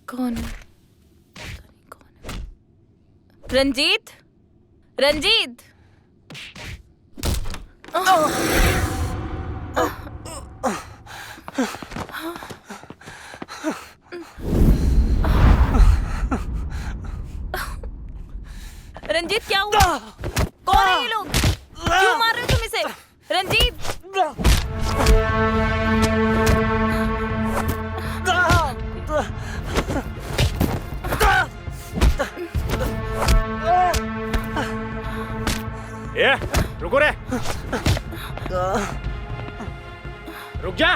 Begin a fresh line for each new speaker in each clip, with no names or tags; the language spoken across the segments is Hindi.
कौन है? रंजीत, रंजीत। रंजीत क्या हुआ? कौन है ये लोग? क्यों मार रहे हो तुम इसे? रंजीत!
ए, रुको रे। रुक जा।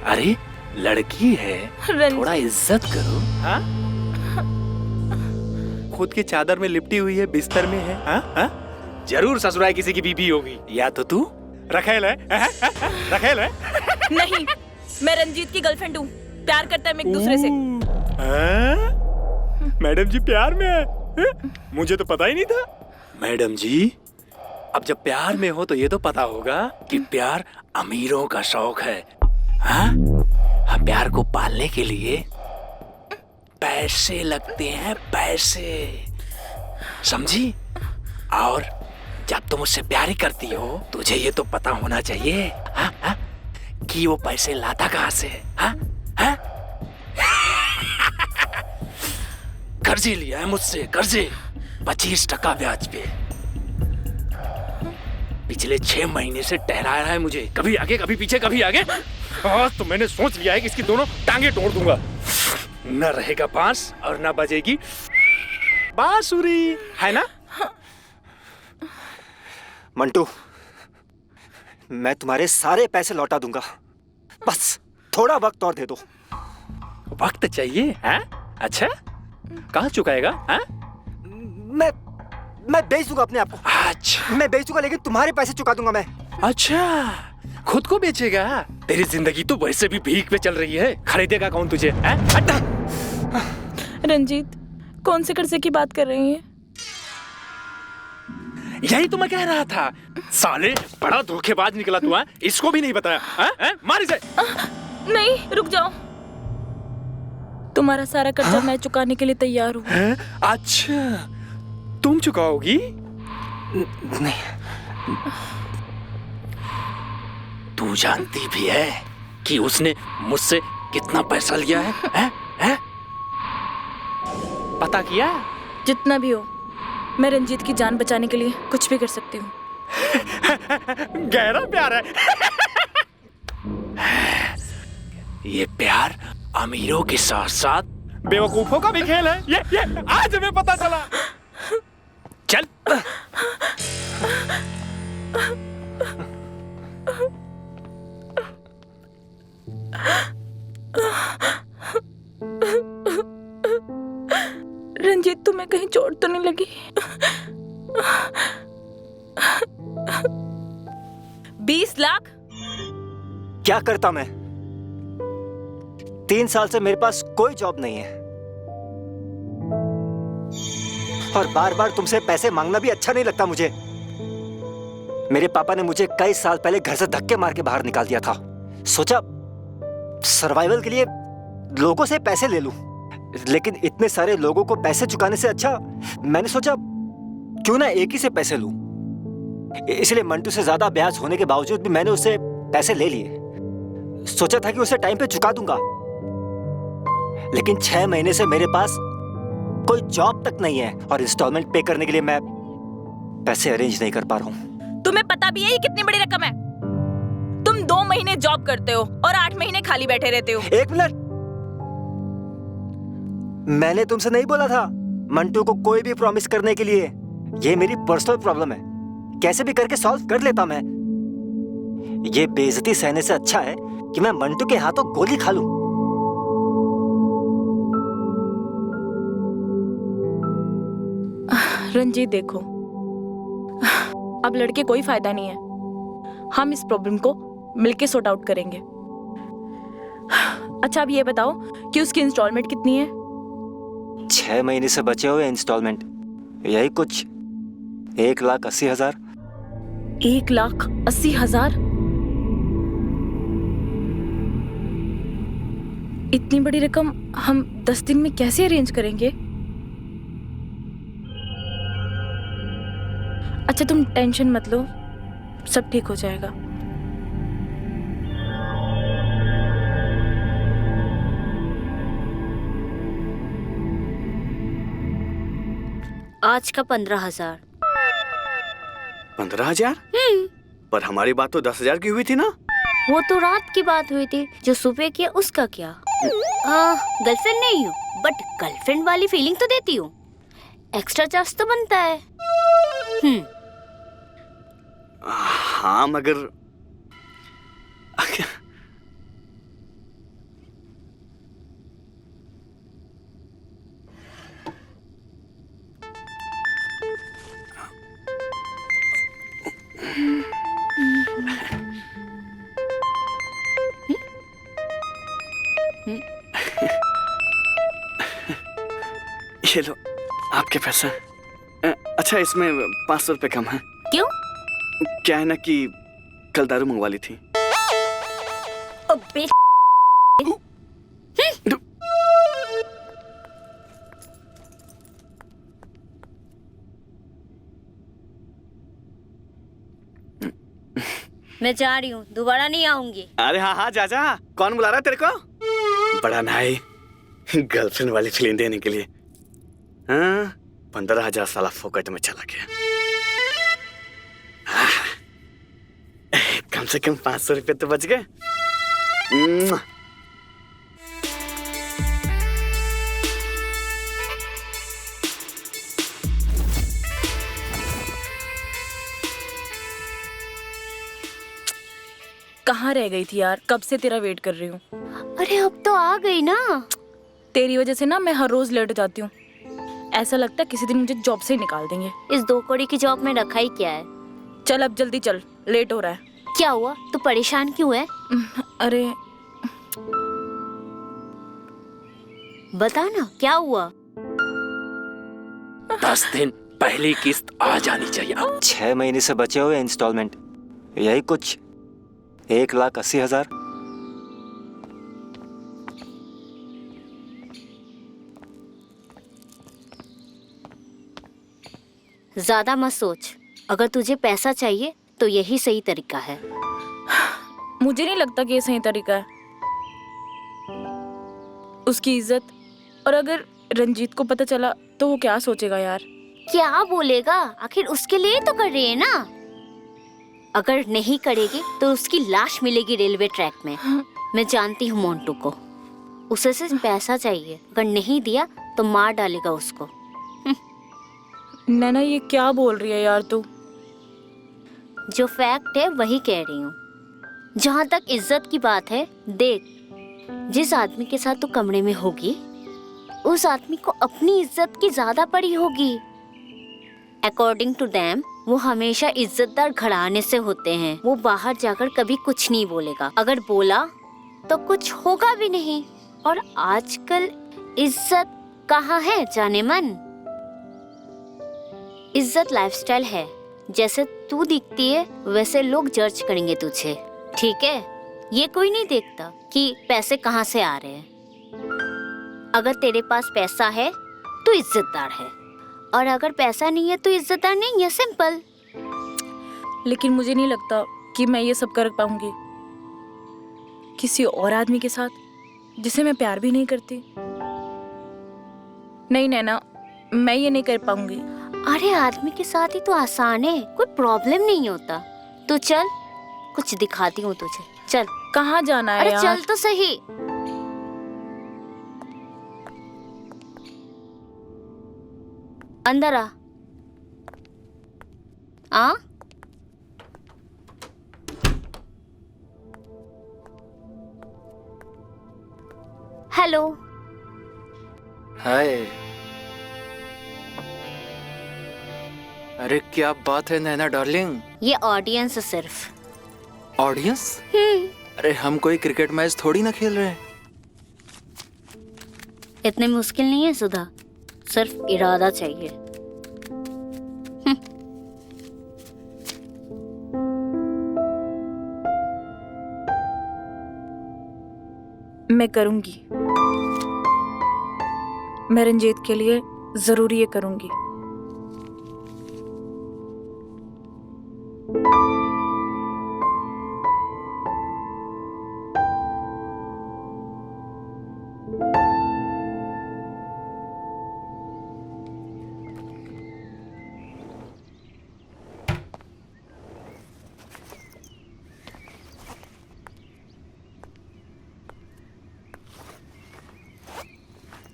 अरे लड़की है, थोड़ा इज्जत करो। हाँ? खुद की चादर में लिपटी हुई है, बिस्तर में है। हाँ? हाँ? जरूर ससुराल किसी की बीबी होगी। या तो तू रखेल है? रखेल है?
नहीं, मैं रंजीत की गर्लफ्रेंड हूँ। प्यार करता है हम एक दूसरे से।
मैडम जी प्यार में है? मुझे तो पता ही नहीं था। मैडम जी, अब जब प्यार में हो तो ये तो पता होगा कि प्यार अमीरों का शौक है। हाँ? हाँ, प्यार को पालने के लिए पैसे लगते हैं, पैसे। समझी? और जब तुम उससे प्यार ही करती हो, तुझे ये तो पता होना चाहिए, हाँ, हाँ, कि वो पैसे लाता कहाँ से? हाँ? हाँ? कर्जे लिया है मुझसे, कर्जे 25% ब्याज पे। पिछले 6 महीने से टहला रहा है मुझे, कभी आगे कभी पीछे, कभी आगे। आज तो मैंने सोच लिया है कि इसकी दोनों टांगे तोड़ दूंगा। न रहेगा बांस और न बजेगी बांसुरी, है ना?
मंटू, मैं तुम्हारे सारे पैसे लौटा दूंगा, बस थोड़ा वक्त और दे दो।
वक्त चाहिए? हैं? अच्छा, कहाँ चुकाएगा? हैं?
मैं बेच दूंगा अपने आप को।
अच्छा,
मैं बेच दूंगा, लेकिन तुम्हारे पैसे चुका दूंगा मैं।
अच्छा, खुद को बेचेगा? तेरी जिंदगी तो वैसे भी भीख पे चल रही है, खरीदेगा कौन तुझे? हैं? हटा।
रंजीत, कौन से कर्जे की बात कर रही हैं?
यही तो मैं कह रहा था। साले, बड़ा धोखेबाज निकला तू। इसको भी नहीं बताया। मार इसे।
नहीं, रुक जाओ। तुम्हारा सारा कर्जा मैं चुकाने के लिए तैयार हूँ।
अच्छा, तुम चुकाओगी?
नहीं।
तू जानती भी है कि उसने मुझसे कितना पैसा लिया है? हैं? पता किया?
जितना भी हो, मैं रंजीत की जान बचाने के लिए कुछ भी कर सकती हूँ।
गहरा प्यार है। ये प्यार अमीरों के साथ साथ बेवकूफों का भी खेल है। ये आज हमें पता चला। चल।
रंजीत, तुम्हें कहीं चोट तो नहीं लगी? 20 लाख?
क्या करता मैं? 3 साल से मेरे पास कोई जॉब नहीं है, और बार बार तुमसे पैसे मांगना भी अच्छा नहीं लगता मुझे। मेरे पापा ने मुझे कई साल पहले घर से धक्के मार के बाहर निकाल दिया था। सोचा सर्वाइवल के लिए लोगों से पैसे ले लूं, लेकिन इतने सारे लोगों को पैसे चुकाने से अच्छा मैंने सोचा क्यों ना एक ही से पैसे लूं। इसलिए मंटू से ज्यादा ब्याज होने के बावजूद भी मैंने उससे पैसे ले लिए। सोचा था कि उसे टाइम पे चुका दूंगा, लेकिन 6 महीने से मेरे पास कोई जॉब तक नहीं है, और इंस्टॉलमेंट पे करने के लिए मैं पैसे अरेंज नहीं कर पा रहा हूँ।
तुम्हें पता भी है ये कितनी बड़ी रकम है? तुम 2 महीने जॉब करते हो और 8 महीने खाली बैठे रहते हो।
1 मिनट, मैंने तुमसे नहीं बोला था मंटू को कोई भी प्रॉमिस करने के लिए। ये मेरी पर्सनल प्रॉब्लम है, कैसे भी करके सॉल्व कर लेता मैं। ये बेइज्जती सहने से अच्छा है कि मैं मंटू के हाथों गोली खा लूं।
रंजीत देखो, अब लड़के कोई फायदा नहीं है। हम इस प्रॉब्लम को मिलके सॉर्ट आउट करेंगे। अच्छा, अब ये बताओ कि उसकी इंस्टॉलमेंट कितनी है?
6 महीने से बचे हुए इंस्टॉलमेंट यही कुछ 1,80,000।
1,80,000? इतनी बड़ी रकम हम 10 दिन में कैसे अरेंज करेंगे? अच्छा तुम टेंशन मत लो, सब ठीक हो जाएगा।
आज का 15,000।
15,000? पर हमारी बात तो 10,000 की हुई थी ना।
वो तो रात की बात हुई थी, जो सुबह किया उसका क्या? गर्लफ्रेंड नहीं हूँ, बट गर्लफ्रेंड वाली फीलिंग तो देती हूँ। एक्स्ट्रा चार्ज तो बनता है।
हाँ मगर ये लो आपके पैसे। अच्छा इसमें 500 रुपए कम है।
क्यों?
क्या है ना कि कल दारू मंगवा ली थी।
अबे मैं जा रही हूँ, दोबारा नहीं आऊंगी।
अरे हाँ हाँ जा जा। कौन बुला रहा है तेरे को? बड़ा नाई गर्लफ्रेंड वाली फीलिंग देने के लिए। हाँ 15,000 साला फोकट में चला गया। कम से कम 500 रुपए तो बच गए।
कहाँ रह गई थी यार, कब से तेरा वेट कर रही हूँ।
अरे अब तो आ गई ना।
तेरी वजह से ना मैं हर रोज लेट जाती हूँ। ऐसा लगता है किसी दिन मुझे जॉब से ही निकाल देंगे।
इस 2 कौड़ी की जॉब में रखा ही क्या है?
चल अब जल्दी चल, लेट हो रहा है।
क्या हुआ? तू परेशान क्यों है?
अरे
बता ना क्या हुआ?
10 दिन पहली किस्त आ जानी चाहिए।
6 महीने से बचे हुए इंस्टॉलमेंट, यही कुछ 1,80,000।
ज्यादा मत सोच, अगर तुझे पैसा चाहिए तो यही सही तरीका है।
मुझे नहीं लगता कि ये सही तरीका है। उसकी इज्जत, और अगर रंजीत को पता चला तो वो क्या सोचेगा यार।
क्या बोलेगा? आखिर उसके लिए तो कर रही है ना। अगर नहीं करेगी तो उसकी लाश मिलेगी रेलवे ट्रैक में। मैं जानती हूँ मोंटू को, उसे सिर्फ पैसा चाहिए। अगर नहीं दिया तो मार डालेगा उसको।
नैना ये क्या बोल रही है यार तू?
जो फैक्ट है वही कह रही हूँ। जहाँ तक इज्जत की बात है, देख जिस आदमी के साथ तू कमरे में होगी उस आदमी को अपनी इज्जत की ज्यादा पड़ी होगी। अकॉर्डिंग टू देम वो हमेशा इज्जतदार घराने से होते हैं। वो बाहर जाकर कभी कुछ नहीं बोलेगा, अगर बोला तो कुछ होगा भी नहीं। और आजकल इज्जत कहाँ है जाने मन। इज्जत लाइफस्टाइल है, जैसे तू दिखती है वैसे लोग जज करेंगे तुझे, ठीक है? ये कोई नहीं देखता कि पैसे कहाँ से आ रहे हैं। अगर तेरे पास पैसा है तो इज्जतदार है, और अगर पैसा नहीं है तो इज्जतदार नहीं है, सिंपल।
लेकिन मुझे नहीं लगता कि मैं ये सब कर पाऊंगी किसी और आदमी के साथ जिसे मैं प्यार भी नहीं करती। नहीं नैना, मैं ये नहीं कर पाऊंगी।
अरे आदमी के साथ ही तो आसान है, कोई प्रॉब्लम नहीं होता। तू चल, कुछ दिखाती हूँ तुझे। चल।
कहाँ जाना है
अरे
यार?
चल तो सही। अंदर आ। हेलो।
हाय। अरे क्या बात है नैना डार्लिंग।
ये ऑडियंस है सिर्फ।
ऑडियंस? अरे हम कोई क्रिकेट मैच थोड़ी ना खेल रहे हैं।
इतने मुश्किल नहीं है सुधा, सिर्फ इरादा चाहिए।
मैं करूंगी। मैं रंजीत के लिए जरूर ये करूंगी।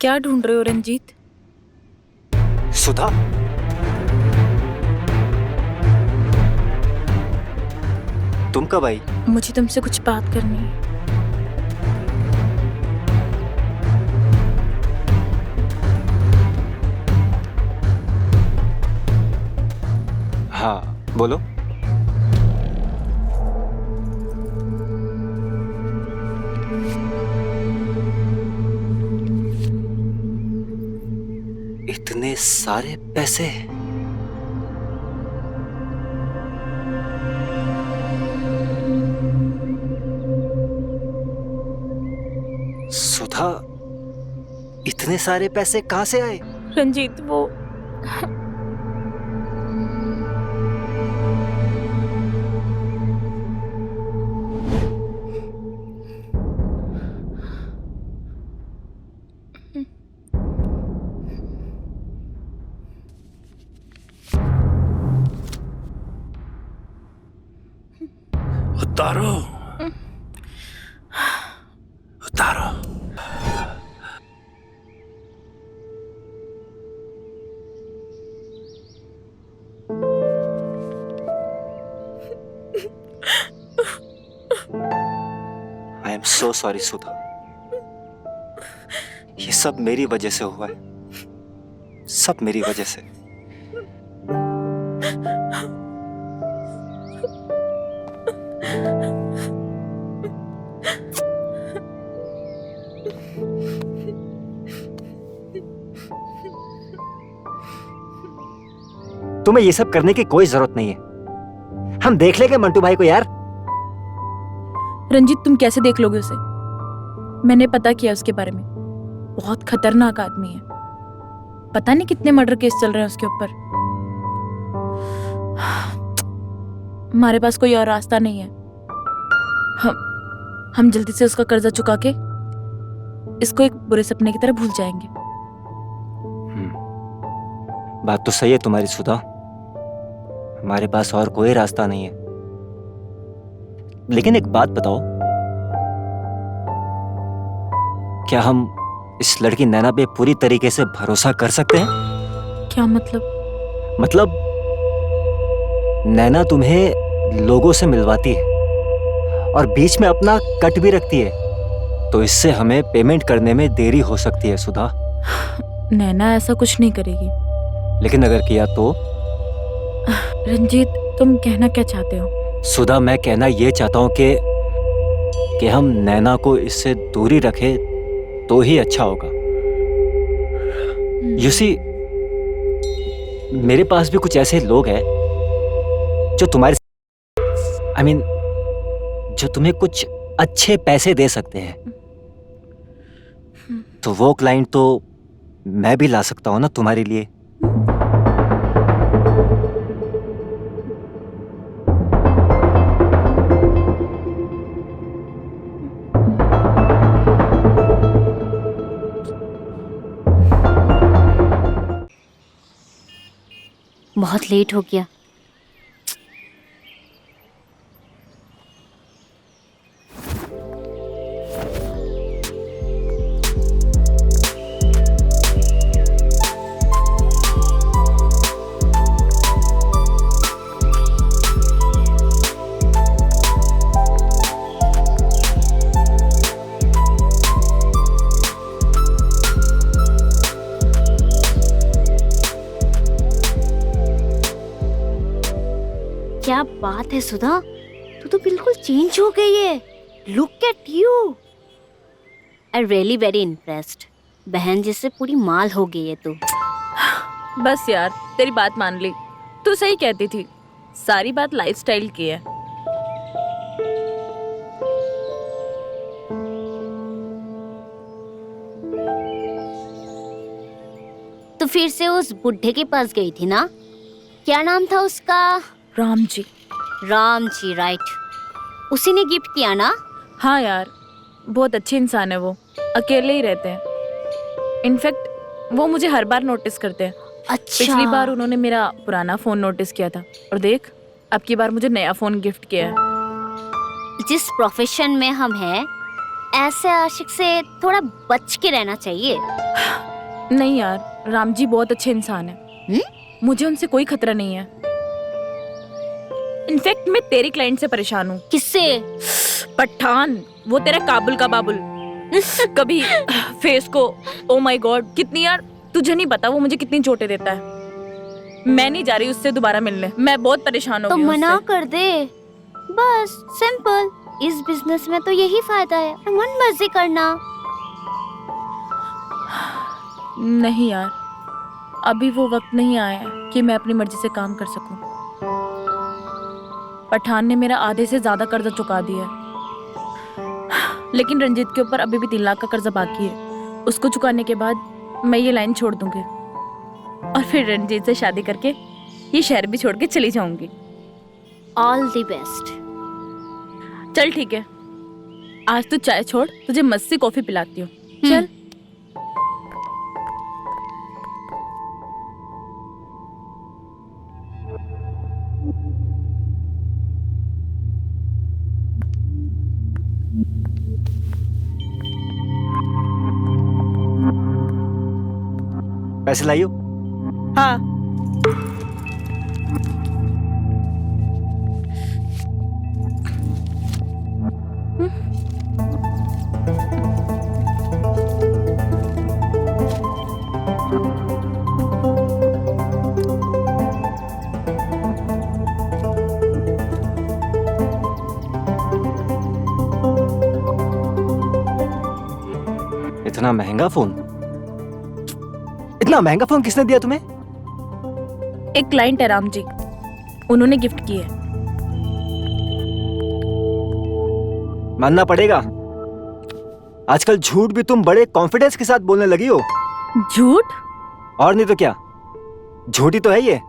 क्या ढूंढ रहे हो रंजीत?
सुधा, तुम कब आई?
मुझे तुमसे कुछ बात करनी है।
हाँ, बोलो। इतने सारे पैसे? सुधा, इतने सारे पैसे कहां से आए?
रंजीत, वो
उतारो, उतारो।
आई एम सो सॉरी सुधा, ये सब मेरी वजह से हुआ है, सब मेरी वजह से। तुम्हें ये सब करने की कोई जरूरत नहीं है, हम देख लेंगे मंटू भाई को यार।
रंजीत, तुम कैसे देख लोगे उसे? मैंने पता किया उसके बारे में, बहुत खतरनाक आदमी है। पता नहीं कितने मर्डर केस चल रहे हैं उसके ऊपर। हमारे पास कोई और रास्ता नहीं है। हम जल्दी से उसका कर्जा चुका के इसको एक बुरे सपने की तरह भूल जाएंगे।
बात तो सही है तुम्हारी सुधा, हमारे पास और कोई रास्ता नहीं है। लेकिन एक बात बताओ, क्या हम इस लड़की नैना पे पूरी तरीके से भरोसा कर सकते हैं?
क्या मतलब?
मतलब नैना तुम्हें लोगों से मिलवाती है और बीच में अपना कट भी रखती है, तो इससे हमें पेमेंट करने में देरी हो सकती है सुधा।
नैना ऐसा कुछ नहीं करेगी।
लेकिन अगर किया तो?
रंजीत, तुम कहना क्या चाहते हो?
सुधा, मैं कहना ये चाहता हूं कि हम नैना को इससे दूरी रखें तो ही अच्छा होगा। You see, मेरे पास भी कुछ ऐसे लोग हैं जो तुम्हारे जो तुम्हें कुछ अच्छे पैसे दे सकते हैं, तो वो क्लाइंट तो मैं भी ला सकता हूं ना तुम्हारे लिए।
बहुत लेट हो गया। क्या बात है सुधा, तू तो बिल्कुल चेंज हो गई है। Look at you, I really very impressed. बहन जिससे पूरी माल हो गई है तू।
बस यार, तेरी बात मान ली। तू सही कहती थी, सारी बात लाइफस्टाइल की है।
फिर से उस बुढ़े के पास गई थी ना? क्या नाम था उसका?
राम जी।
राम जी, राइट। उसी ने गिफ्ट किया ना?
हाँ यार, बहुत अच्छे इंसान है वो, अकेले ही रहते हैं। इनफैक्ट वो मुझे हर बार नोटिस करते हैं।
अच्छा।
पिछली बार उन्होंने मेरा पुराना फोन नोटिस किया था और देख, अब की बार मुझे नया फोन गिफ्ट किया है।
जिस प्रोफेशन में हम हैं, ऐसे आशिक से थोड़ा बच के रहना चाहिए।
नहीं यार, राम जी बहुत अच्छे इंसान है। मुझे उनसे कोई खतरा नहीं है। इनफैक्ट मैं तेरी क्लाइंट से परेशान हूँ।
किससे?
पठान, वो तेरा काबुल का बाबुल। कभी फेस को, ओ माय गॉड, कितनी यार, तुझे नहीं पता वो मुझे कितनी चोटें देता है। मैं नहीं जा रही उससे दोबारा मिलने, मैं बहुत परेशान हो
तो
गई हूँ
मना
उससे।
कर दे, बस सिंपल। इस बिजनेस में तो यही फायदा है, मन मर्जी करना।
नहीं यार, अभी वो वक्त नहीं आया है कि मैं अपनी मर्जी से काम कर सकूं। पठान ने मेरा आधे से ज्यादा कर्जा चुका दिया है, लेकिन रंजीत के ऊपर अभी भी 3 लाख का कर्जा बाकी है। उसको चुकाने के बाद मैं ये लाइन छोड़ दूंगी और फिर रंजीत से शादी करके ये शहर भी छोड़ के चली जाऊंगी।
All the best.
चल ठीक है, आज तू चाय छोड़, तुझे मस्त सी कॉफी पिलाती हूँ। चल।
पैसे लाइयो।
हाँ।
इतना महंगा फोन? इतना महंगा फोन किसने दिया तुम्हें?
एक क्लाइंट है राम जी, उन्होंने गिफ्ट की है।
मानना पड़ेगा, आजकल झूठ भी तुम बड़े कॉन्फिडेंस के साथ बोलने लगी हो।
झूठ?
और नहीं तो क्या, झूठी तो है ये।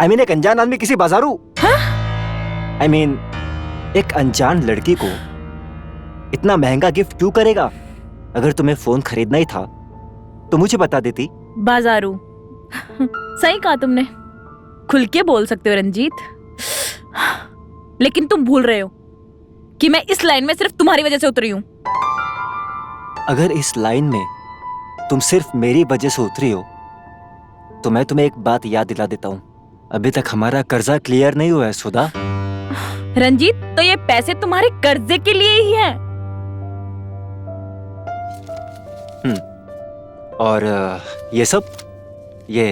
आई मीन एक अनजान आदमी किसी बाजारू, आई मीन एक अनजान लड़की को इतना महंगा गिफ्ट क्यों करेगा? अगर तुम्हें फोन खरीदना ही था तो मुझे बता देती।
बाजारू, सही कहा तुमने, खुल के बोल सकते हो रंजीत। लेकिन तुम भूल रहे हो कि मैं इस लाइन में सिर्फ तुम्हारी वजह से उतरी हूं।
अगर इस लाइन में तुम सिर्फ मेरी वजह से उतरी हो तो मैं तुम्हें एक बात याद दिला देता हूं, अभी तक हमारा कर्जा क्लियर नहीं हुआ है सुधा।
रंजीत, तो ये पैसे तुम्हारे कर्जे के लिए ही हैं।
और ये सब, ये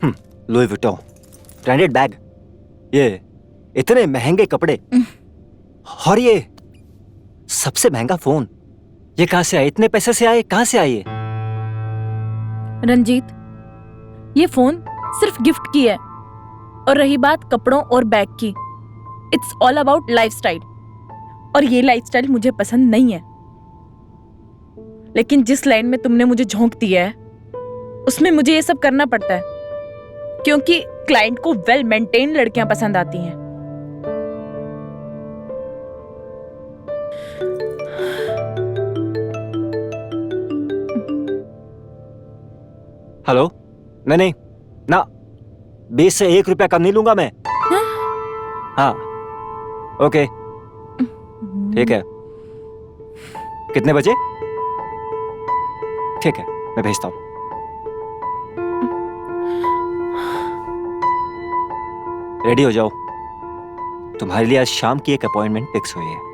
लुई विटॉन ब्रांडेड बैग, ये इतने महंगे कपड़े और ये सबसे महंगा फोन, ये कहां से आए? इतने पैसे से आए? कहां से आए ये?
रंजीत, ये फोन सिर्फ गिफ्ट की है, और रही बात कपड़ों और बैग की, इट्स ऑल अबाउट लाइफस्टाइल, और ये लाइफस्टाइल मुझे पसंद नहीं है। लेकिन जिस लाइन में तुमने मुझे झोंक दिया है उसमें मुझे ये सब करना पड़ता है, क्योंकि क्लाइंट को वेल मेंटेन लड़कियां पसंद आती हैं।
हेलो? नहीं ना, 20 से 1 रुपया कम नहीं लूंगा मैं। हाँ ओके ठीक है। कितने बजे? ठीक है, मैं भेजता हूँ। रेडी हो जाओ, तुम्हारे लिए आज शाम की एक अपॉइंटमेंट फिक्स हुई है।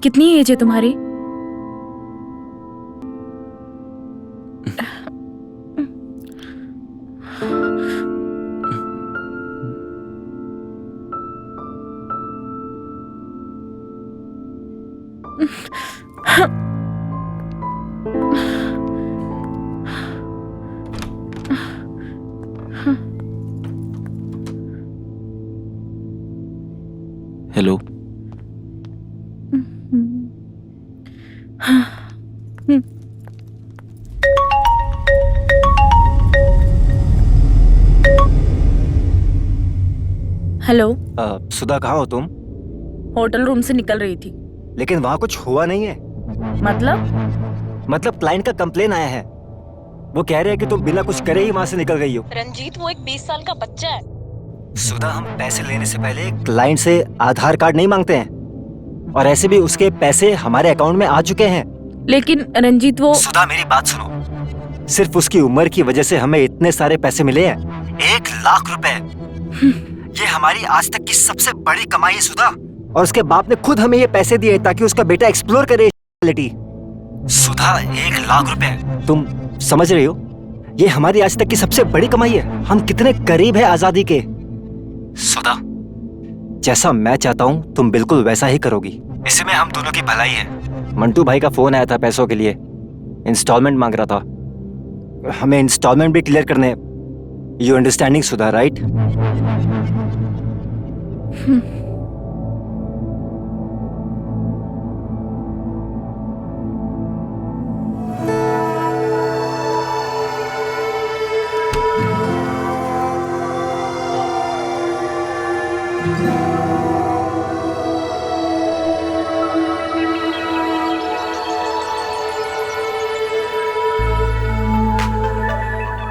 कितनी एज है तुम्हारी?
हेलो।
हेलो।
सुधा, कहाँ हो तुम?
होटल रूम से निकल रही थी।
लेकिन वहाँ कुछ हुआ नहीं है।
मतलब
क्लाइंट का कंप्लेन आया है। वो कह रहे हैं कि तुम बिना कुछ करे ही वहाँ से निकल गई हो।
रंजीत, वो एक 20 साल का बच्चा है।
सुधा, हम पैसे लेने से पहले क्लाइंट से आधार कार्ड नहीं मांगते हैं, और ऐसे भी उसके पैसे हमारे अकाउंट में आ चुके हैं।
लेकिन रंजीत, वो
सुधा, मेरी बात सुनो। सिर्फ उसकी उम्र की वजह से हमें इतने सारे पैसे मिले हैं, 1 लाख रुपए। ये हमारी आज तक की सबसे बड़ी कमाई है सुधा। और उसके बाप ने खुद हमें ये पैसे दिए ताकि उसका बेटा एक्सप्लोर करे रियलिटी। सुधा, 1 लाख रुपए, तुम समझ रही हो? ये हमारी आज तक की सबसे बड़ी कमाई है। हम कितने करीब है आजादी के। सुधा, जैसा मैं चाहता हूँ तुम बिल्कुल वैसा ही करोगी। इसी में हम दोनों की भलाई है। मंटू भाई का फोन आया था पैसों के लिए, इंस्टॉलमेंट मांग रहा था। हमें इंस्टॉलमेंट भी क्लियर करने। You understanding Sudha, right?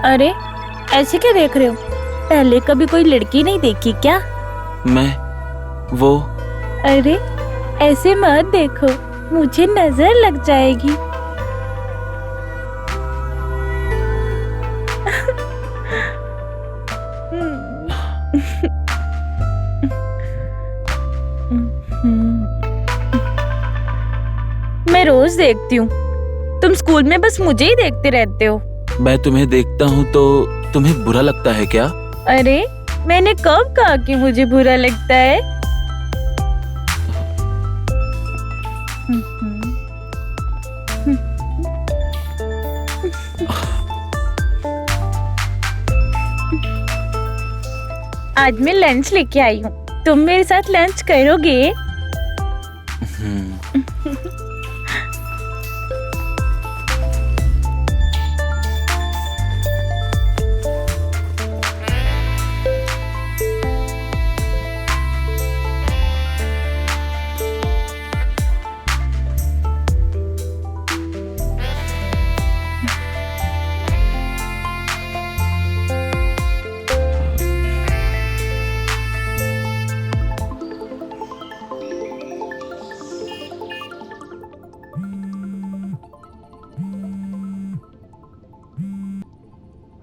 अरे, ऐसे क्या देख रहे हो? पहले कभी कोई लड़की नहीं देखी क्या?
मैं वो
अरे, ऐसे मत देखो, मुझे नजर लग जाएगी। मैं रोज देखती हूँ। तुम स्कूल में बस मुझे ही देखते रहते हो।
मैं तुम्हें देखता हूँ तो तुम्हें बुरा लगता है क्या?
अरे, मैंने कब कहा कि मुझे बुरा लगता है? आज मैं लंच लेके आई हूँ। तुम मेरे साथ लंच करोगे?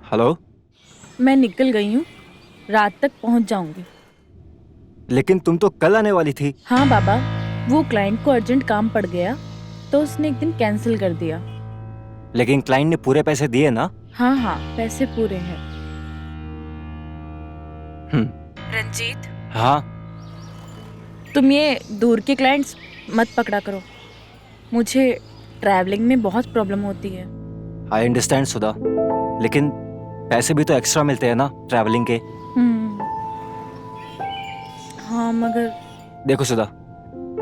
हेलो।
मैं निकल गई हूँ, रात तक पहुँच जाऊंगी।
लेकिन तुम तो कल आने वाली थी।
हाँ बाबा, वो क्लाइंट को अर्जेंट काम पड़ गया तो उसने एक दिन कैंसिल कर दिया।
लेकिन क्लाइंट ने पूरे पैसे दिए ना?
हाँ हाँ, पैसे पूरे हैं। रंजीत,
हाँ।
तुम ये दूर के क्लाइंट्स मत पकड़ा करो। मुझे ट्रैवलिंग में बहुत प्रॉब्लम होती है।
आई अंडरस्टैंड सुधा, लेकिन पैसे भी तो एक्स्ट्रा मिलते हैं ना ट्रैवलिंग के।
हाँ, मगर
देखो सुधा,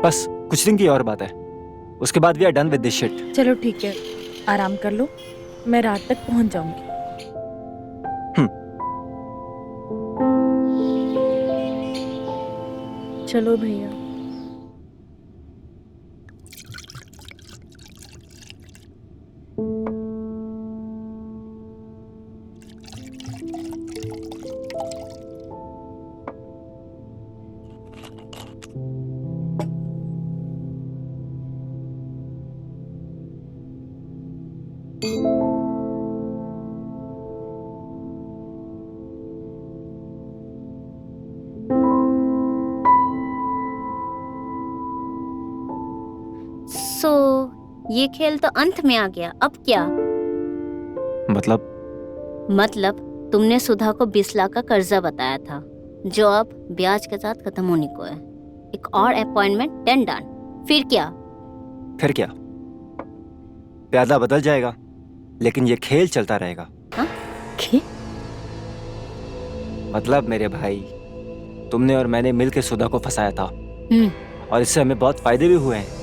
बस कुछ दिन की और बात है, उसके बाद we are done with this shit.
चलो ठीक है, आराम कर लो, मैं रात तक पहुंच जाऊंगी। चलो भैया।
ये खेल तो अंत में आ गया, अब क्या?
मतलब
तुमने सुधा को 20 लाख का कर्जा बताया था, जो अब ब्याज के साथ खत्म होने को है। एक और अपॉइंटमेंट डन। फिर क्या?
फिर क्या, प्यादा बदल जाएगा लेकिन ये खेल चलता रहेगा।
हाँ? खेल?
मतलब मेरे भाई, तुमने और मैंने मिलकर सुधा को फंसाया था और इससे हमें बहुत फायदे भी हुए हैं।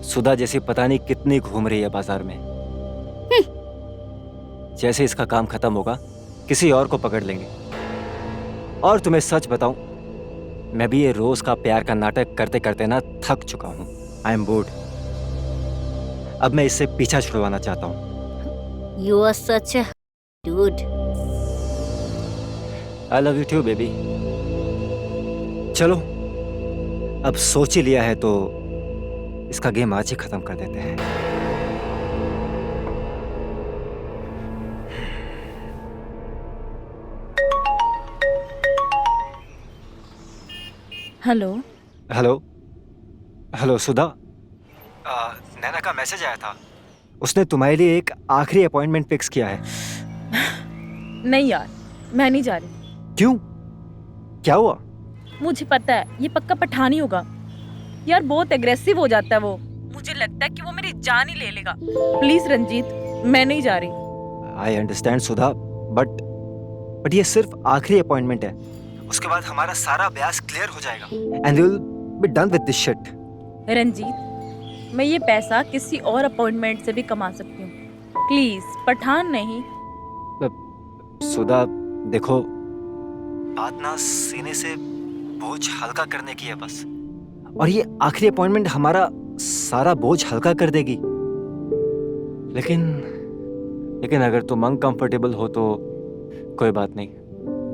सुधा जैसी पता नहीं कितनी घूम रही है बाजार में। जैसे इसका काम खत्म होगा किसी और को पकड़ लेंगे। और तुम्हें सच बताऊं, मैं भी ये रोज का प्यार का नाटक करते करते ना थक चुका हूं। I am board. अब मैं इससे पीछा छुड़वाना चाहता हूं।
You are such a dude.
I love you too baby. चलो, अब सोच ही लिया है तो इसका गेम आज ही खत्म कर देते हैं।
हेलो।
हेलो हेलो सुधा, नैना का मैसेज आया था। उसने तुम्हारे लिए एक आखिरी अपॉइंटमेंट फिक्स किया है।
नहीं यार, मैं नहीं जा रही।
क्यों, क्या हुआ?
मुझे पता है ये पक्का पठान ही होगा। यार बहुत एग्रेसिव हो जाता है वो। मुझे लगता है कि वो मेरी जान ही ले लेगा। प्लीज रंजीत, मैं नहीं जा रही।
आई अंडरस्टैंड सुधा, बट ये सिर्फ आखिरी अपॉइंटमेंट है। उसके बाद हमारा सारा ब्याज क्लियर हो जाएगा and we will be done with this shit.
Ranjit, मैं ये पैसा किसी और अपॉइंटमेंट से भी कमा सकती हूँ। प्लीज, पठान नहीं।
सुधा देखो, बात ना सीने से बोझ हल्का करने की है बस, और ये आखिरी अपॉइंटमेंट हमारा सारा बोझ हल्का कर देगी। लेकिन अगर तुम अनकंफर्टेबल हो तो कोई बात नहीं,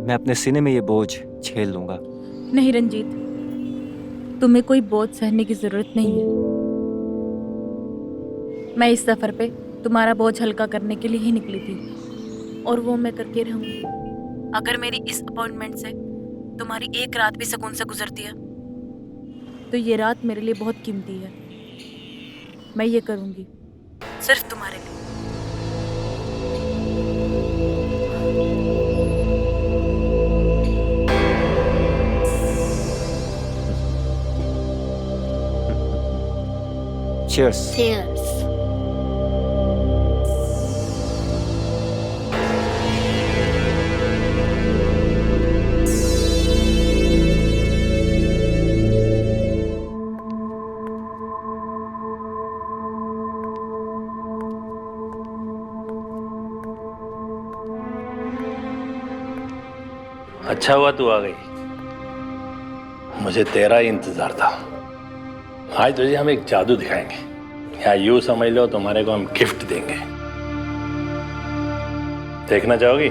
मैं अपने सीने में ये बोझ झेल लूंगा।
नहीं रंजीत, तुम्हें कोई बोझ सहने की जरूरत नहीं है। मैं इस सफर पे तुम्हारा बोझ हल्का करने के लिए ही निकली थी, और वो मैं करके रहूंगी। अगर मेरी इस अपॉइंटमेंट से तुम्हारी एक रात भी सुकून से गुजरती है तो ये रात मेरे लिए बहुत कीमती है। मैं ये करूंगी सिर्फ तुम्हारे लिए।
Cheers.
Cheers.
अच्छा हुआ तू आ गई, मुझे तेरा ही इंतजार था। आज तुझे हम एक जादू दिखाएंगे, या यूं समझ लो तुम्हारे को हम गिफ्ट देंगे। देखना चाहोगी?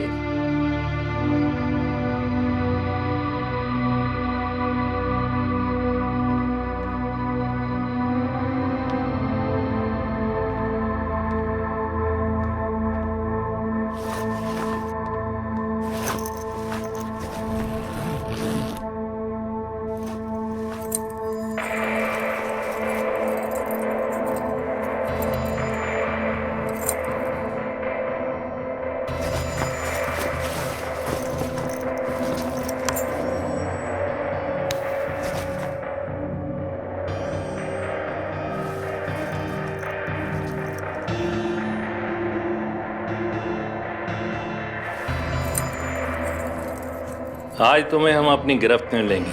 आज तुम्हें हम अपनी गिरफ्त में लेंगे।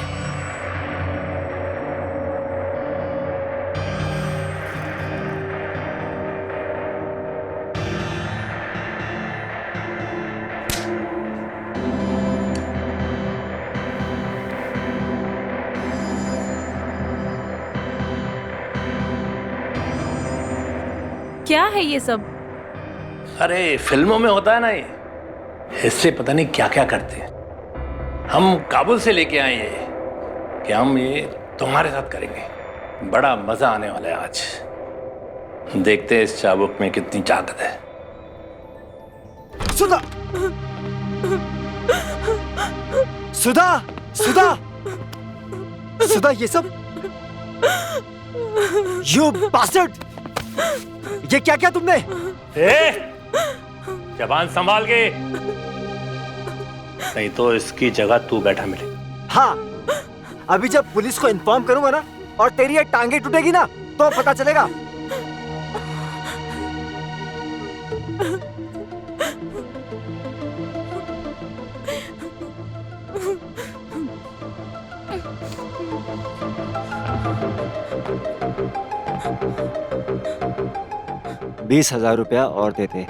क्या है ये सब?
अरे फिल्मों में होता है ना, ये हिस्से पता नहीं क्या क्या करते हैं। हम काबुल से लेके आए ये कि हम ये तुम्हारे साथ करेंगे। बड़ा मजा आने वाला है आज। देखते हैं इस चाबुक में कितनी ताकत है।
सुधा, सुधा, सुधा, सुधा, ये सब, you bastard! ये क्या किया तुमने?
जबान संभाल के, नहीं तो इसकी जगह तू बैठा मिले।
हाँ, अभी जब पुलिस को इन्फॉर्म करूंगा ना और तेरी ये टांगे टूटेगी ना तो पता चलेगा। ₹20,000 और देते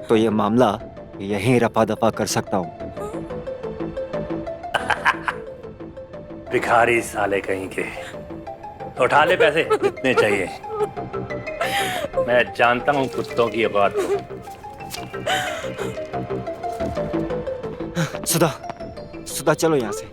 तो ये मामला यहीं रफा दफा कर सकता हूँ।
भिखारी साले कहीं के, उठा ले पैसे जितने चाहिए। मैं जानता हूँ कुत्तों की औकात को।
सुधा, सुधा चलो यहाँ से।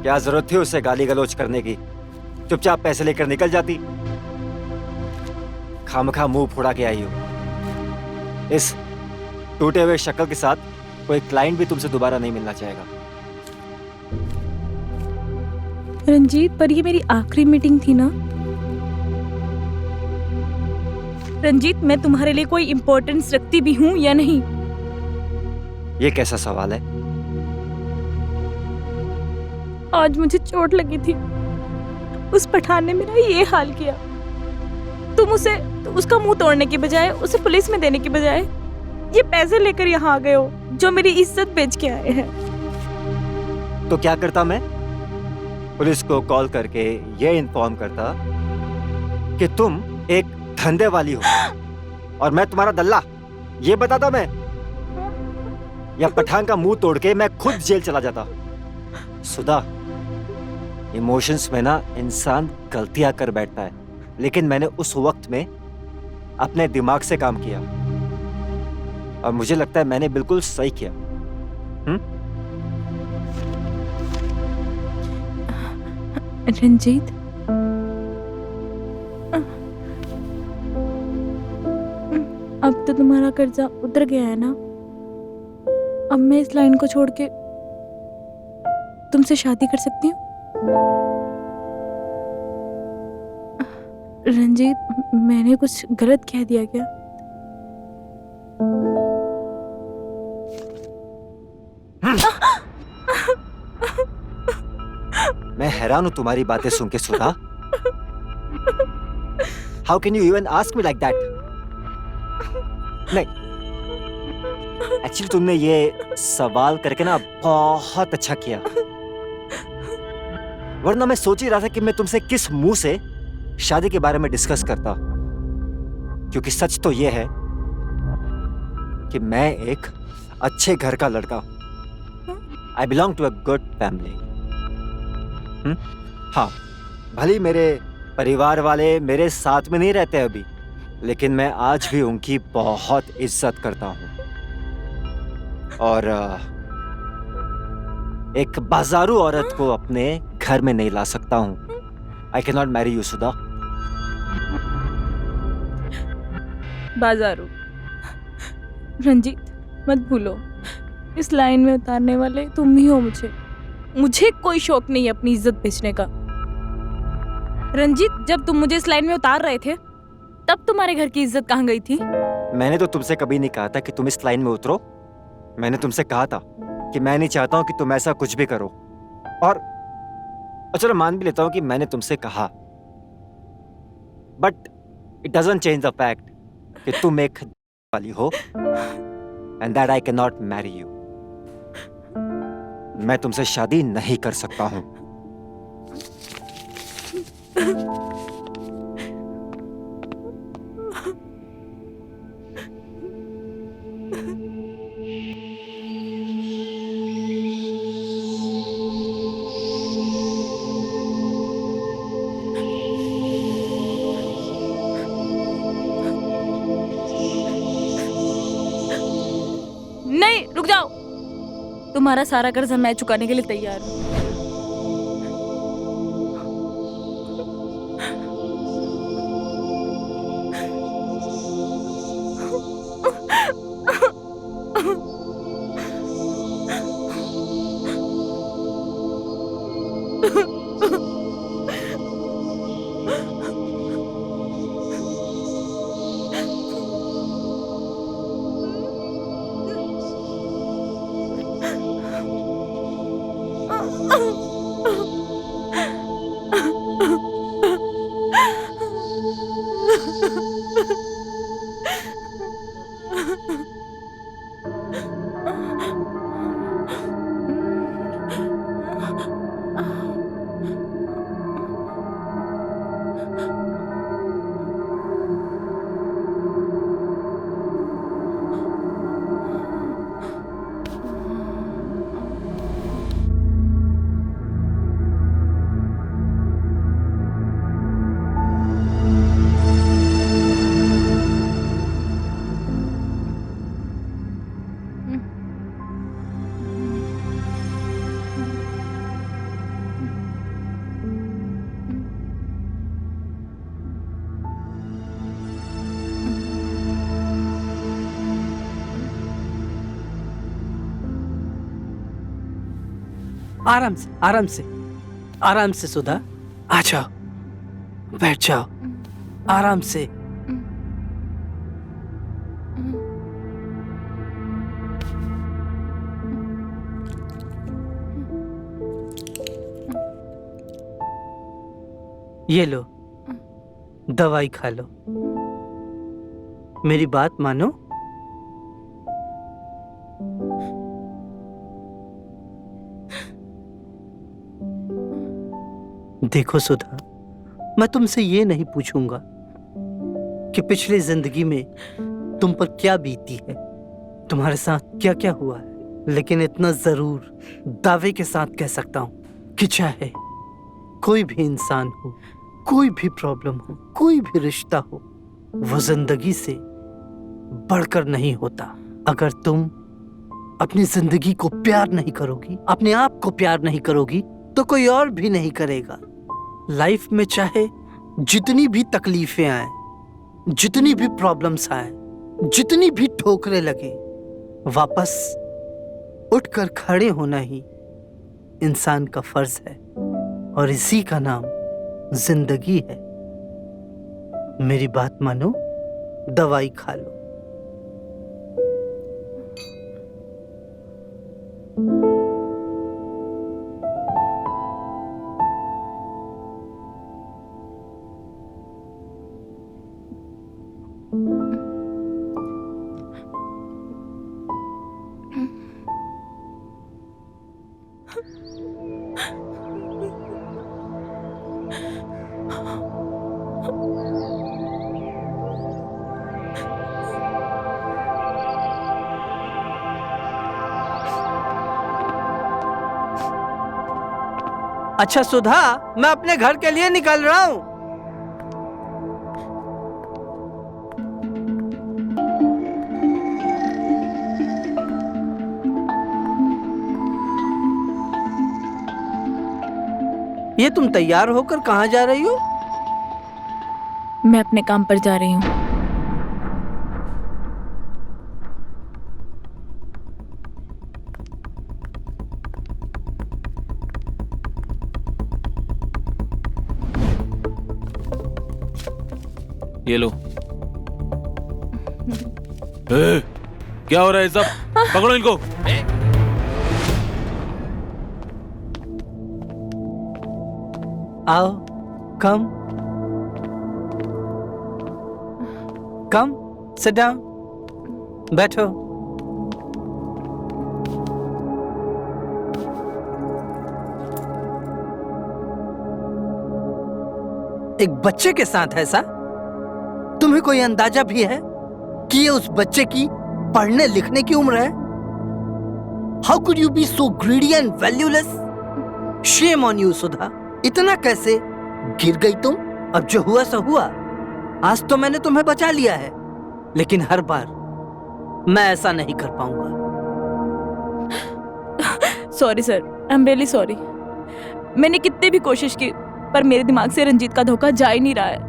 क्या जरूरत थी उसे गाली गलौज करने की? चुपचाप पैसे लेकर निकल जाती। खामखा मुंह फोड़ा के आई हो। इस टूटे हुए शक्ल के साथ कोई क्लाइंट भी तुमसे दोबारा नहीं मिलना चाहेगा।
रंजीत, पर ये मेरी आखिरी मीटिंग थी ना। रंजीत, मैं तुम्हारे लिए कोई इम्पोर्टेंस रखती भी हूँ या नहीं?
ये कैसा सवाल है?
आज मुझे चोट लगी थी, उस पठान ने मेरा ये हाल किया। तुम उसका मुंह तोड़ने के बजाय, उसे पुलिस में देने के बजाय ये पैसे लेकर यहाँ आ गए हो जो मेरी इज्जत बेच के आए हैं।
तो क्या करता मैं? पुलिस को कॉल करके ये इन्फॉर्म करता कि तुम एक धंधे वाली हो और मैं तुम्हारा दल्ला, ये बताता मैं। या पठान का मुंह तोड़ के मैं खुद जेल चला जाता। सुधा, इमोशंस में ना इंसान गलतियां कर बैठता है, लेकिन मैंने उस वक्त में अपने दिमाग से काम किया और मुझे लगता है मैंने बिल्कुल सही किया।
रंजीत, अब तो तुम्हारा कर्जा उतर गया है ना। अब मैं इस लाइन को छोड़ के तुमसे शादी कर सकती हूँ? रंजीत, मैंने कुछ गलत कह दिया क्या?
मैं हैरान हूं तुम्हारी बातें सुन के Sudha. How can you even ask me like that? नहीं, एक्चुअली तुमने ये सवाल करके ना बहुत अच्छा किया, वरना मैं सोच ही रहा था कि मैं तुमसे किस मुंह से शादी के बारे में डिस्कस करता। क्योंकि सच तो ये है कि मैं एक अच्छे घर का लड़का हूं। I belong to a good family. हाँ, भले मेरे परिवार वाले मेरे साथ में नहीं रहते अभी, लेकिन मैं आज भी उनकी बहुत इज्जत करता हूं। और एक बाजारू औरत को अपने घर में नहीं ला सकता हूं। I can not marry you Sudha.
बाजारू? रंजीत, मत भूलो, इस लाइन में उतारने वाले तुम ही हो। मुझे कोई शौक नहीं है अपनी इज्जत बेचने का। रंजीत, जब तुम मुझे इस लाइन में उतार रहे थे तब तुम्हारे घर की इज्जत कहाँ गई थी?
मैंने तो तुमसे कभी नहीं कहा था कि तुम इस लाइन में उतरो। मैंने तुमसे कहा था कि मैं नहीं चाहता हूं कि तुम ऐसा कुछ भी करो। और चलो मान भी लेता हूं कि मैंने तुमसे कहा, but it doesn't change the fact कि तुम एक वाली हो and that I can not marry you. मैं तुमसे शादी नहीं कर सकता हूं।
तुम्हारा सारा कर्जा मैं चुकाने के लिए तैयार हूँ।
आराम से आराम से आराम से सुधा, आ जाओ, बैठ जाओ आराम से। ये लो, दवाई खा लो। मेरी बात मानो। देखो सुधा, मैं तुमसे ये नहीं पूछूंगा कि पिछली जिंदगी में तुम पर क्या बीती है, तुम्हारे साथ क्या क्या हुआ है, लेकिन इतना जरूर दावे के साथ कह सकता हूं कि चाहे कोई भी इंसान हो, कोई भी प्रॉब्लम हो, कोई भी रिश्ता हो, वो जिंदगी से बढ़कर नहीं होता। अगर तुम अपनी जिंदगी को प्यार नहीं करोगी, अपने आप को प्यार नहीं करोगी, तो कोई और भी नहीं करेगा। लाइफ में चाहे जितनी भी तकलीफें आए, जितनी भी प्रॉब्लम्स आए, जितनी भी ठोकरें लगे, वापस उठकर खड़े होना ही इंसान का फर्ज है, और इसी का नाम जिंदगी है। मेरी बात मानो, दवाई खा लो। अच्छा सुधा, मैं अपने घर के लिए निकल रहा हूं। ये तुम तैयार होकर कहां जा रही हो?
मैं अपने काम पर जा रही हूँ।
ये लो। क्या हो रहा है सब? पकड़ो इनको।
आओ, कम कम, सिट डाउन, बैठो। एक बच्चे के साथ ऐसा? तुम्हें कोई अंदाजा भी है कि ये उस बच्चे की पढ़ने लिखने की उम्र है? How could you be so greedy and valueless? Shame on you Sudha. इतना कैसे गिर गई तुम? अब जो हुआ सो हुआ। आज तो मैंने तुम्हें बचा लिया है, लेकिन हर बार मैं ऐसा नहीं कर पाऊंगा।
Sorry sir, I am really sorry. मैंने कितनी भी कोशिश की पर मेरे दिमाग से रंजीत का धोखा जा ही नहीं रहा है।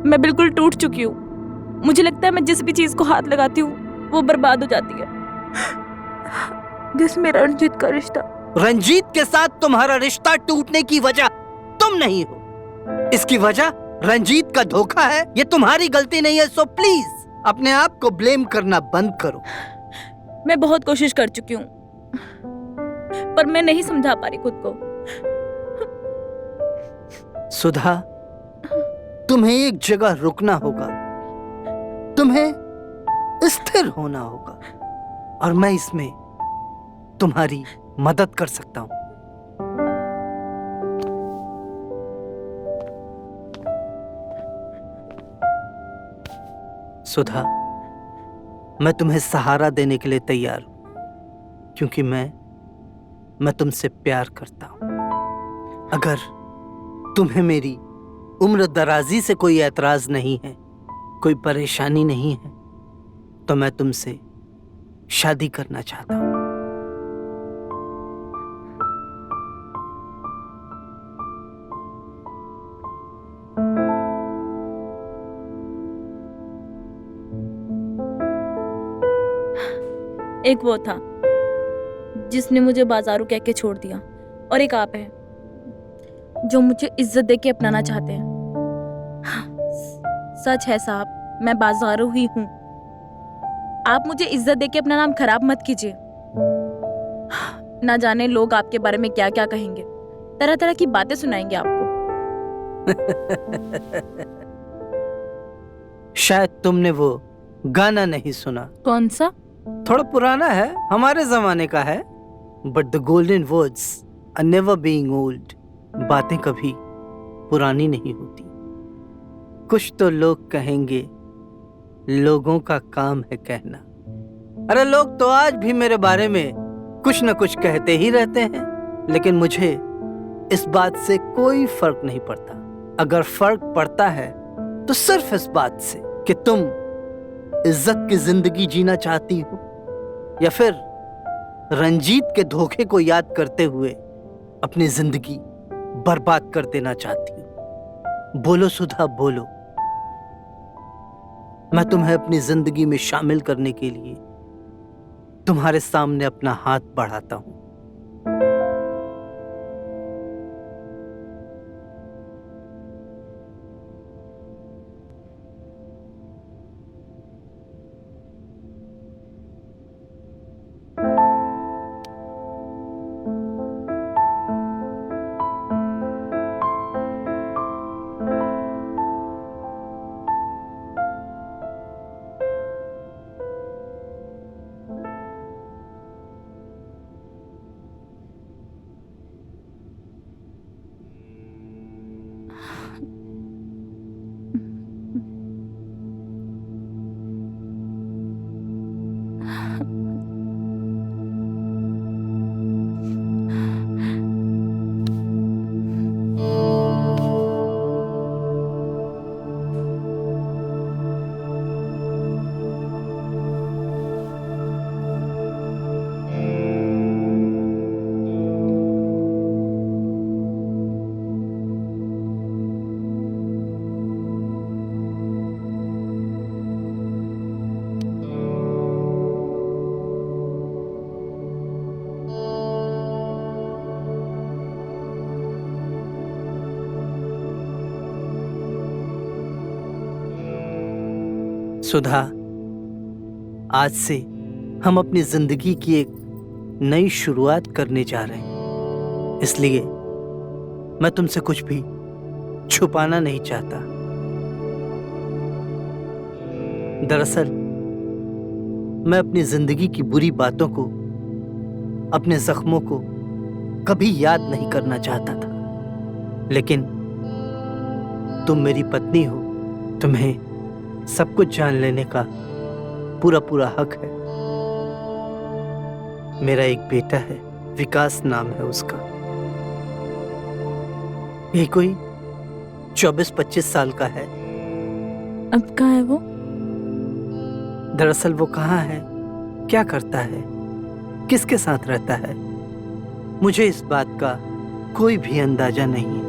मैं बिल्कुल टूट चुकी हूँ। मुझे लगता है मैं जिस भी चीज को हाथ लगाती हूँ वो बर्बाद हो जाती है, जिस मेरा रंजीत का रिश्ता।
रंजीत के साथ तुम्हारा रिश्ता टूटने की वजह तुम नहीं हो, इसकी वजह रंजीत का धोखा है। ये तुम्हारी गलती नहीं है, सो प्लीज अपने आप को ब्लेम करना बंद करो।
मैं बहुत कोशिश कर चुकी हूँ पर मैं नहीं समझा पा रही खुद को।
सुधा, तुम्हें एक जगह रुकना होगा, तुम्हें स्थिर होना होगा और मैं इसमें तुम्हारी मदद कर सकता हूं। सुधा, मैं तुम्हें सहारा देने के लिए तैयार हूं क्योंकि मैं तुमसे प्यार करता हूं। अगर तुम्हें मेरी उम्र दराजी से कोई ऐतराज नहीं है, कोई परेशानी नहीं है, तो मैं तुमसे शादी करना चाहता हूं।
एक वो था जिसने मुझे बाजारू कह के छोड़ दिया और एक आप है जो मुझे इज्जत दे के अपनाना चाहते हैं। सच है साहब, मैं बाजारू ही हूँ। आप मुझे इज्जत दे के अपना नाम खराब मत कीजिए। ना जाने लोग आपके बारे में क्या क्या कहेंगे, तरह तरह की बातें सुनाएंगे आपको।
शायद तुमने वो गाना नहीं सुना।
कौन सा?
थोड़ा पुराना है, हमारे जमाने का है। But the golden words are never being old. बातें कभी पुरानी नहीं होती। कुछ तो लोग कहेंगे, लोगों का काम है कहना। अरे लोग तो आज भी मेरे बारे में कुछ न कुछ कहते ही रहते हैं, लेकिन मुझे इस बात से कोई फर्क नहीं पड़ता। अगर फर्क पड़ता है तो सिर्फ इस बात से कि तुम इज्जत की जिंदगी जीना चाहती हो या फिर रंजीत के धोखे को याद करते हुए अपनी जिंदगी बर्बाद कर देना चाहती हो। बोलो सुधा, बोलो। मैं तुम्हें अपनी जिंदगी में शामिल करने के लिए तुम्हारे सामने अपना हाथ बढ़ाता हूं। सुधा, आज से हम अपनी जिंदगी की एक नई शुरुआत करने जा रहे हैं, इसलिए मैं तुमसे कुछ भी छुपाना नहीं चाहता। दरअसल मैं अपनी जिंदगी की बुरी बातों को, अपने जख्मों को कभी याद नहीं करना चाहता था, लेकिन तुम मेरी पत्नी हो, तुम्हें सब कुछ जान लेने का पूरा पूरा हक है। मेरा एक बेटा है, विकास नाम है उसका। ये कोई 24-25 साल का है।
अब कहाँ है वो?
दरअसल वो कहाँ है, क्या करता है, किसके साथ रहता है मुझे इस बात का कोई भी अंदाजा नहीं।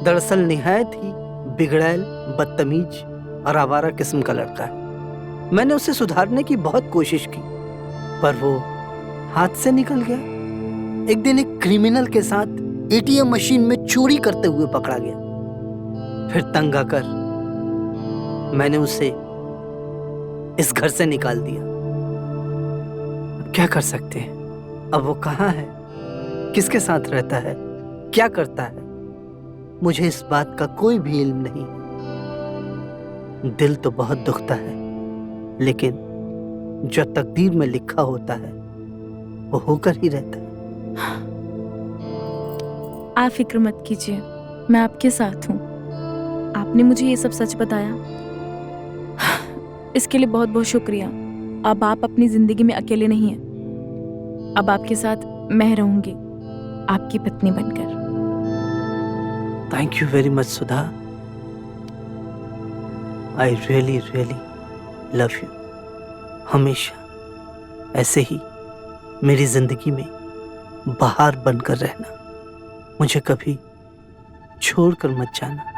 दरअसल निहायत ही बिगड़ैल, बदतमीज और आवारा किस्म का लड़का है। मैंने उसे सुधारने की बहुत कोशिश की, पर वो हाथ से निकल गया। एक दिन एक क्रिमिनल के साथ एटीएम मशीन में चोरी करते हुए पकड़ा गया। फिर तंग आकर मैंने उसे इस घर से निकाल दिया। अब क्या कर सकते हैं? अब वो कहाँ है, किसके साथ रहता है, क्या करता है, मुझे इस बात का कोई भी इल्म नहीं। दिल तो बहुत दुखता है, लेकिन जो तकदीर में लिखा होता है वो होकर ही रहता है।
आप फिक्र मत कीजिए, मैं आपके साथ हूँ। आपने मुझे ये सब सच बताया, इसके लिए बहुत बहुत शुक्रिया। अब आप अपनी जिंदगी में अकेले नहीं हैं। अब आपके साथ मैं रहूंगी, आपकी पत्नी बनकर।
Thank you very much Sudha. I really really love you. हमेशा ऐसे ही मेरी जिंदगी में बहार बनकर रहना, मुझे कभी छोड़कर मत जाना।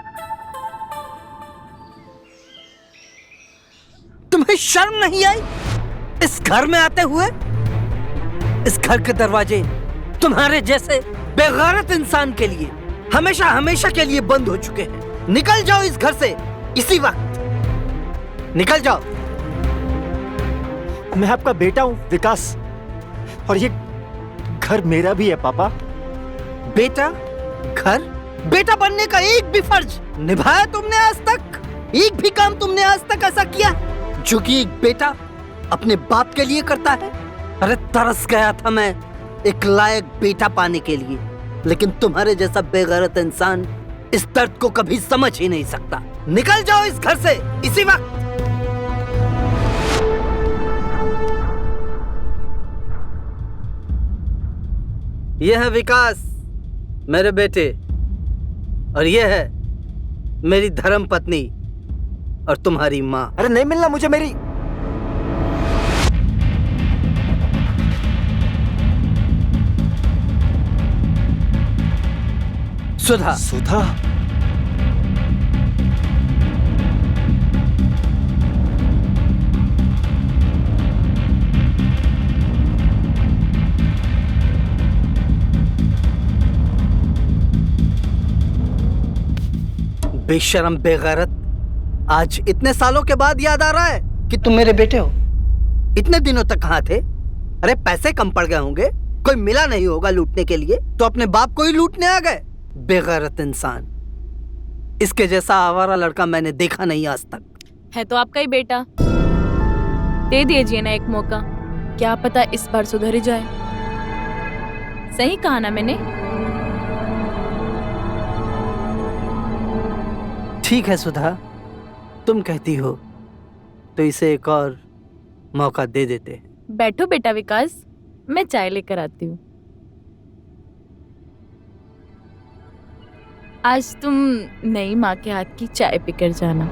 तुम्हें शर्म नहीं आई इस घर में आते हुए? इस घर के दरवाजे तुम्हारे जैसे बेगैरत इंसान के लिए हमेशा हमेशा के लिए बंद हो चुके हैं। निकल जाओ इस घर से इसी वक्त, निकल जाओ।
मैं आपका बेटा हूं विकास, और ये घर मेरा भी है पापा।
बेटा, घर, बेटा बनने का एक भी फर्ज निभाया तुमने आज तक? एक भी काम तुमने आज तक ऐसा किया जो कि एक बेटा अपने बाप के लिए करता है? अरे तरस गया था मैं एक लायक बेटा पाने के लिए, लेकिन तुम्हारे जैसा बेगैरत इंसान इस दर्द को कभी समझ ही नहीं सकता। निकल जाओ इस घर से इसी वक्त। यह है विकास, मेरे बेटे, और यह है मेरी धर्म पत्नी और तुम्हारी माँ।
अरे नहीं मिलना मुझे मेरी।
सुधा।
सुधा?
बेशरम, बेगैरत, आज इतने सालों के बाद याद आ रहा है कि तुम मेरे बेटे हो। इतने दिनों तक कहाँ थे? अरे पैसे कम पड़ गए होंगे, कोई मिला नहीं होगा लूटने के लिए, तो अपने बाप को ही लूटने आ गए। बेगैरत इंसान, इसके जैसा आवारा लड़का मैंने देखा नहीं आज तक।
है तो आपका ही बेटा, दे दीजिए ना एक मौका, क्या पता इस बार सुधर ही जाए। सही कहा ना मैंने?
ठीक है सुधा, तुम कहती हो तो इसे एक और मौका दे देते हैं।
बैठो बेटा विकास, मैं चाय लेकर आती हूँ। आज तुम नई माँ के हाथ की चाय पीकर जाना।